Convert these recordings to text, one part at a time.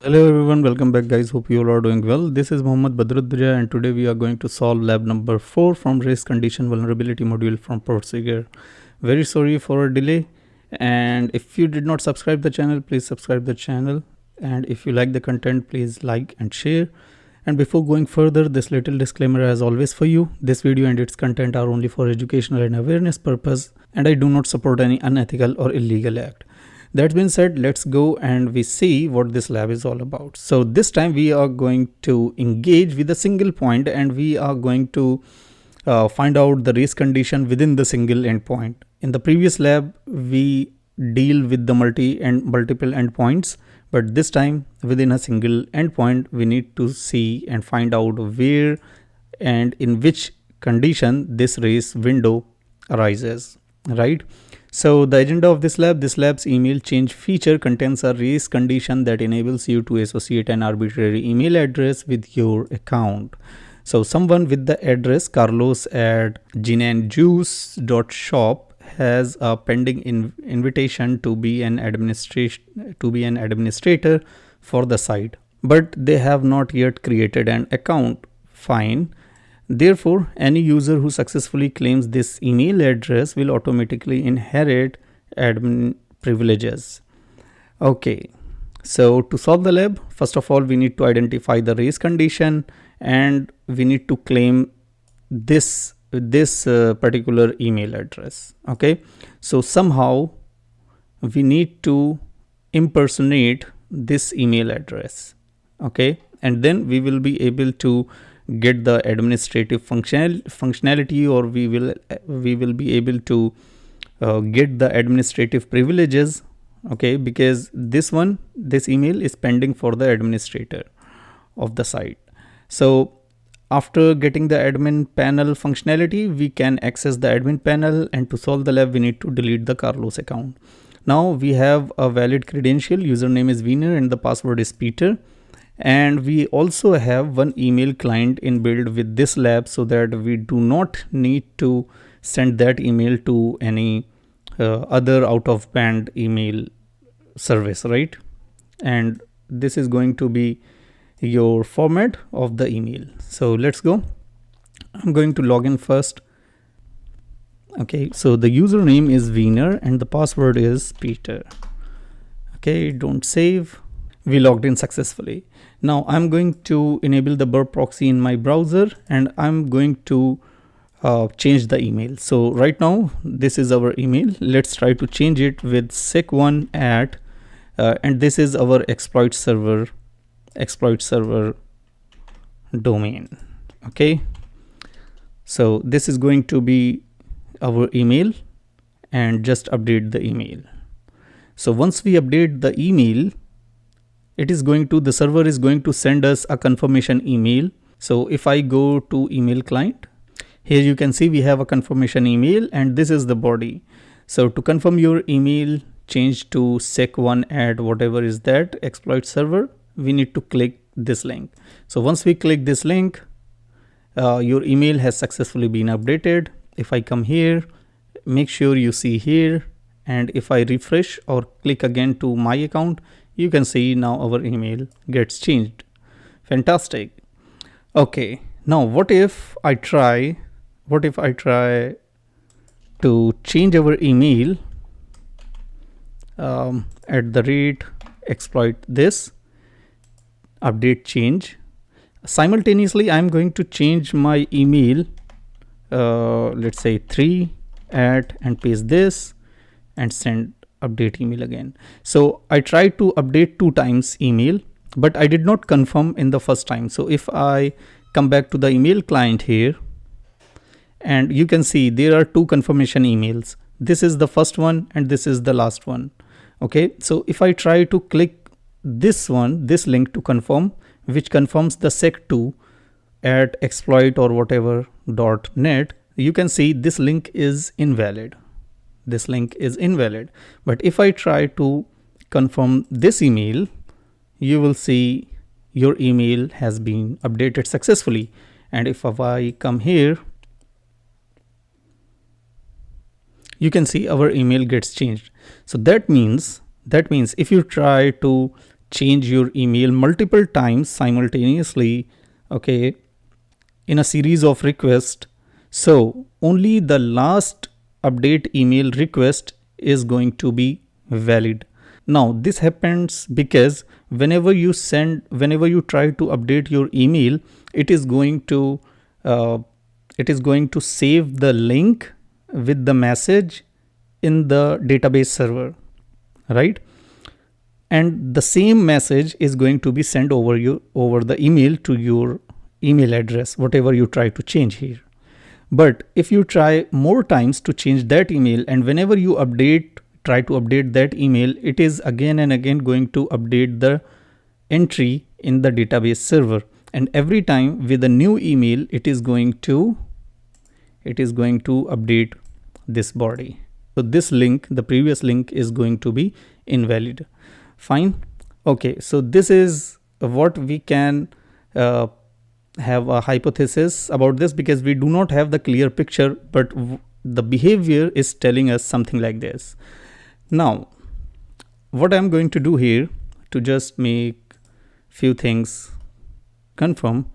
Hello everyone, welcome back guys. Hope you all are doing well. This is Mohammad Badruddin and today we are going to solve lab number 4 from race condition vulnerability module from Portsiger. Very sorry for a delay, and if you did not subscribe the channel, please subscribe the channel, and if you like the content, please like and share. And before going further, this little disclaimer as always for you. This video and its content are only for educational and awareness purpose, and I do not support any unethical or illegal act. That being said, let's go and we see what this lab is all about. So this time we are going to engage with a single point, and we are going to find out the race condition within the single endpoint. In the previous lab, we deal with the multiple endpoints, but this time within a single endpoint, we need to see and find out where and in which condition this race window arises, right? So the agenda of this lab's email change feature contains a race condition that enables you to associate an arbitrary email address with your account. So someone with the address carlos@ginandjuice.shop has a pending invitation to be an administrator for the site, but they have not yet created an account. Fine. Therefore, any user who successfully claims this email address will automatically inherit admin privileges. Okay, so to solve the lab, first of all, we need to identify the race condition, and we need to claim this particular email address. Okay, so somehow we need to impersonate this email address. Okay, and then we will be able to get the administrative functionality, or we will be able to get the administrative privileges. Okay, because this email is pending for the administrator of the site. So after getting the admin panel functionality, we can access the admin panel, and to solve the lab we need to delete the Carlos account. Now we have a valid credential, username is Wiener and the password is Peter. And we also have one email client inbuilt with this lab, so that we do not need to send that email to any other out of band email service, right? And this is going to be your format of the email. So let's go. I'm going to log in first. Okay, so the username is Wiener and the password is Peter. Okay, don't save. We logged in successfully. Now I'm going to enable the burp proxy in my browser, and I'm going to change the email. So right now this is our email. Let's try to change it with sec1 at and this is our exploit server domain. Okay, so this is going to be our email, and just update the email. So once we update the email, the server is going to send us a confirmation email. So if I go to email client, here you can see we have a confirmation email, and this is the body. So to confirm your email, change to sec1 at whatever is that exploit server, we need to click this link. So once we click this link, your email has successfully been updated. If I come here, make sure you see here, and if I refresh or click again to my account, you can see now our email gets changed. Fantastic. Okay, now what if I try to change our email at the rate exploit this update change. Simultaneously I'm going to change my email, let's say 3 at, and paste this and send update email again. So I tried to update 2 times email, but I did not confirm in the first time. So if I come back to the email client here, and you can see there are 2 confirmation emails. This is the first one and this is the last one. Okay, so if I try to click this link to confirm, which confirms the sec2 at exploit or whatever .net, you can see this link is invalid. But if I try to confirm this email, you will see your email has been updated successfully. And if I come here, you can see our email gets changed. So that means if you try to change your email multiple times simultaneously, okay, in a series of requests, so only the last update email request is going to be valid. Now this happens because whenever you try to update your email, it is going to save the link with the message in the database server, right? And the same message is going to be sent over the email to your email address, whatever you try to change here. But if you try more times to change that email, and whenever you try to update that email, it is again and again going to update the entry in the database server, and every time with a new email it is going to update this body. So this link, the previous link, is going to be invalid. Fine. Okay, so this is what we can have a hypothesis about this, because we do not have the clear picture, but the behavior is telling us something like this. Now what I'm going to do here to just make few things confirm,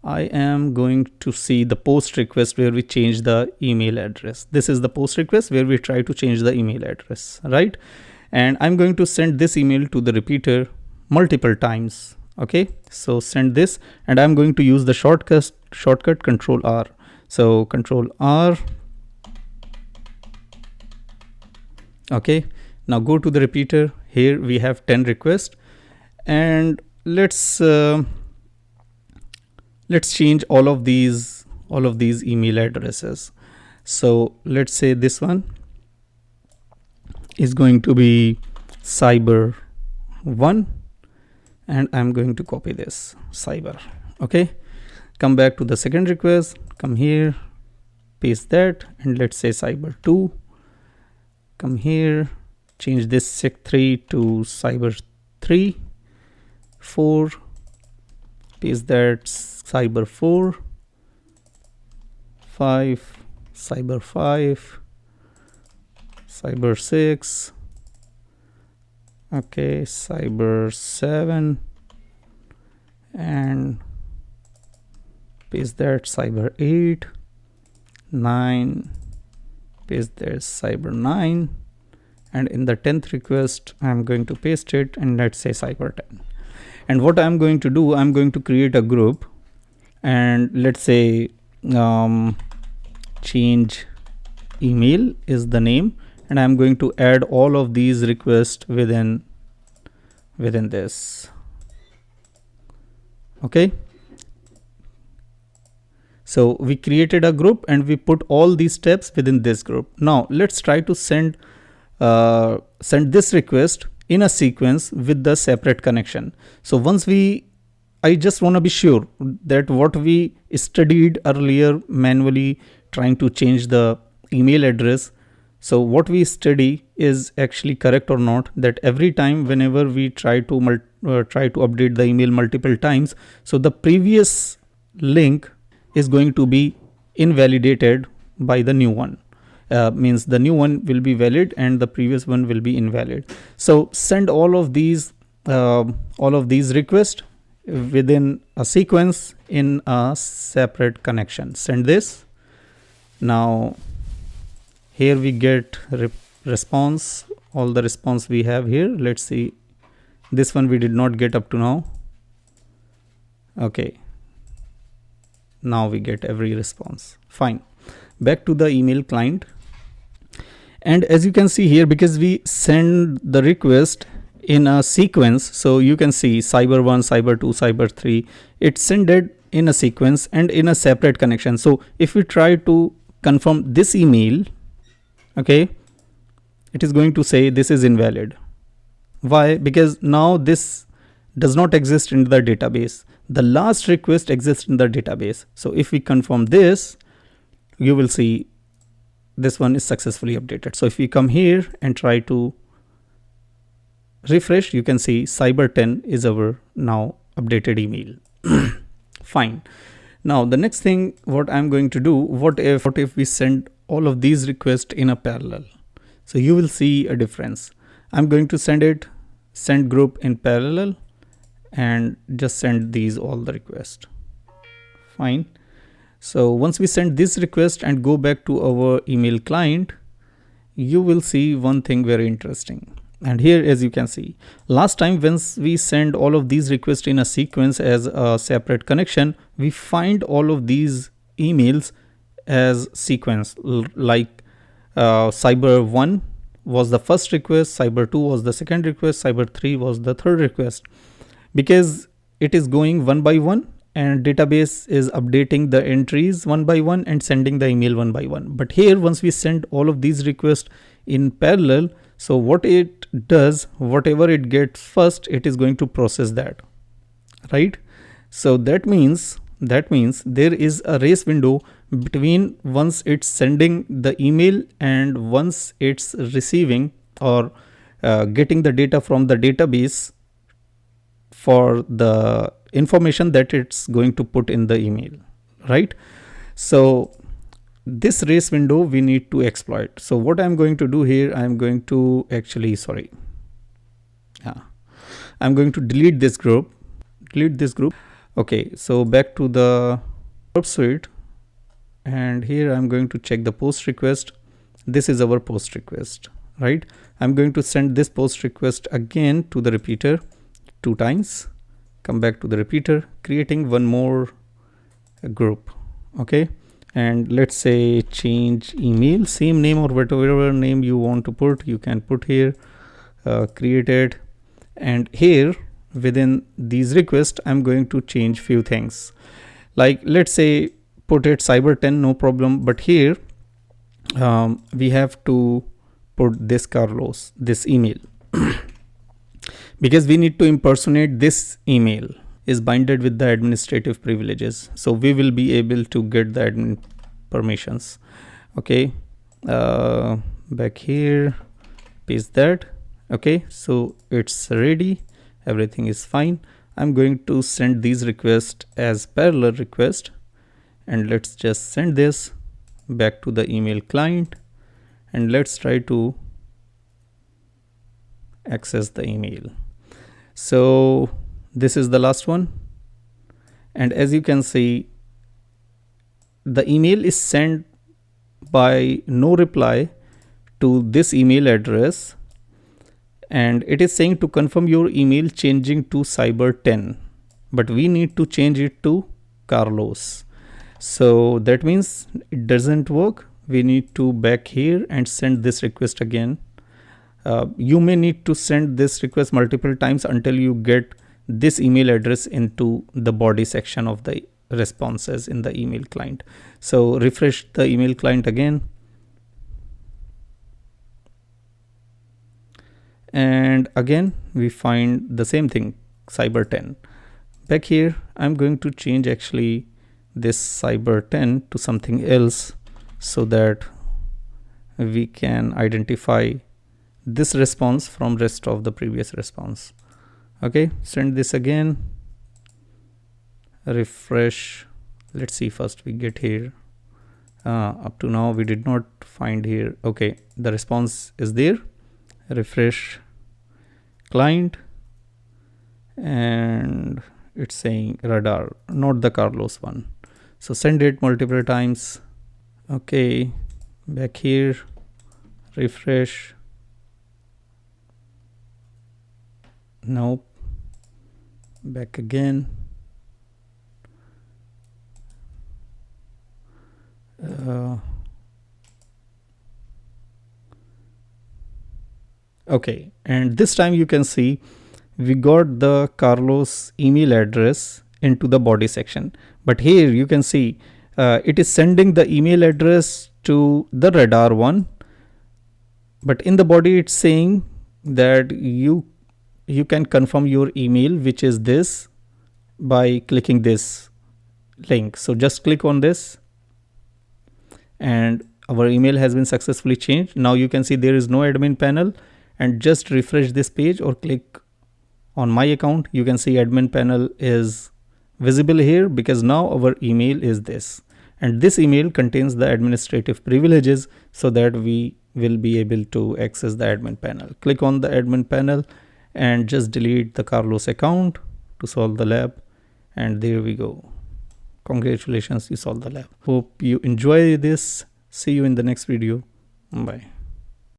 I am going to see the post request where we change the email address. This is the post request where we try to change the email address, right? And I'm going to send this email to the repeater multiple times. Okay, so send this, and I'm going to use the shortcut Control R. So Control R. Okay, now go to the repeater. Here we have 10 requests, and let's change all of these email addresses. So let's say this one is going to be cyber1, and I'm going to copy this cyber. Okay, come back to the second request, come here, paste that, and let's say cyber2. Come here, change this sec3 to cyber3. 4, paste that cyber4. 5, cyber5. cyber6. Okay, cyber7, and paste that cyber8. 9, paste there cyber9, and in the 10th request I'm going to paste it, and let's say cyber10. And what I'm going to do, I'm going to create a group, and let's say change email is the name, and I'm going to add all of these requests within this. Okay, so we created a group and we put all these steps within this group. Now let's try to send this request in a sequence with the separate connection. So I just want to be sure that what we studied earlier manually trying to change the email address, so what we study is actually correct or not, that every time whenever we try to update the email multiple times, so the previous link is going to be invalidated by the new one. Means the new one will be valid and the previous one will be invalid. So send all of these requests within a sequence in a separate connection. Send this. Now here we get response, all the response we have here. Let's see, this one we did not get up to now. Okay, now we get every response. Fine. Back to the email client, and as you can see here, because we send the request in a sequence, so you can see cyber1, cyber2, cyber3, it's sent in a sequence and in a separate connection. So if we try to confirm this email, okay, it is going to say this is invalid. Why? Because now this does not exist in the database. The last request exists in the database. So if we confirm this, you will see this one is successfully updated. So if we come here and try to refresh, you can see cyber10 is our now updated email. Fine. Now the next thing what I'm going to do, what if we send all of these requests in a parallel? So you will see a difference. I'm going to send it send group in parallel and just send these all the requests. Fine. So once we send this request and go back to our email client, you will see one thing very interesting. And here, as you can see, last time once we send all of these requests in a sequence as a separate connection, we find all of these emails as sequence, like cyber 1 was the first request, cyber 2 was the second request, cyber 3 was the third request, because it is going one by one and database is updating the entries one by one and sending the email one by one. But here, once we send all of these requests in parallel, so what it does, whatever it gets first, it is going to process that, right? So that means there is a race window between once it's sending the email and once it's receiving or getting the data from the database for the information that it's going to put in the email, right? So this race window we need to exploit. So what I'm going to do here, I'm going to actually, I'm going to delete this group. Okay, so back to the group suite, and here I'm going to check the post request. This is our post request, right? I'm going to send this post request again to the repeater 2 times. Come back to the repeater, creating one more group. Okay, and let's say change email, same name or whatever name you want to put, you can put here, created. And here within these requests, I'm going to change few things, like let's say put it cyber 10, no problem. But here we have to put this Carlos, this email because we need to impersonate this email is binded with the administrative privileges, so we will be able to get the admin permissions. Okay, back here, paste that. Okay, so it's ready, everything is fine. I'm going to send these requests as parallel request, and let's just send this back to the email client, and let's try to access the email. So this is the last one, and as you can see, the email is sent by no reply to this email address, and it is saying to confirm your email changing to cyber 10, but we need to change it to Carlos. So that means it doesn't work. We need to back here and send this request again. You may need to send this request multiple times until you get this email address into the body section of the responses in the email client. So refresh the email client again, and again we find the same thing, cyber 10. Back here, I'm going to change actually this cyber 10 to something else so that we can identify this response from rest of the previous response. Okay, send this again, refresh. Let's see, first we get here. Up to now we did not find here. Okay, the response is there. Refresh client, and it's saying radar, not the Carlos one. So send it multiple times. Okay, back here, refresh. Nope. Back again. Okay, and this time you can see we got the Carlos email address into the body section, but here you can see it is sending the email address to the radar one, but in the body it's saying that you can confirm your email, which is this, by clicking this link. So just click on this and our email has been successfully changed. Now you can see there is no admin panel, and just refresh this page or click on my account. You can see admin panel is visible here because now our email is this, and this email contains the administrative privileges so that we will be able to access the admin panel. Click on the admin panel and just delete the Carlos account to solve the lab. And there we go. Congratulations, you solved the lab. Hope you enjoy this. See you in the next video. Bye.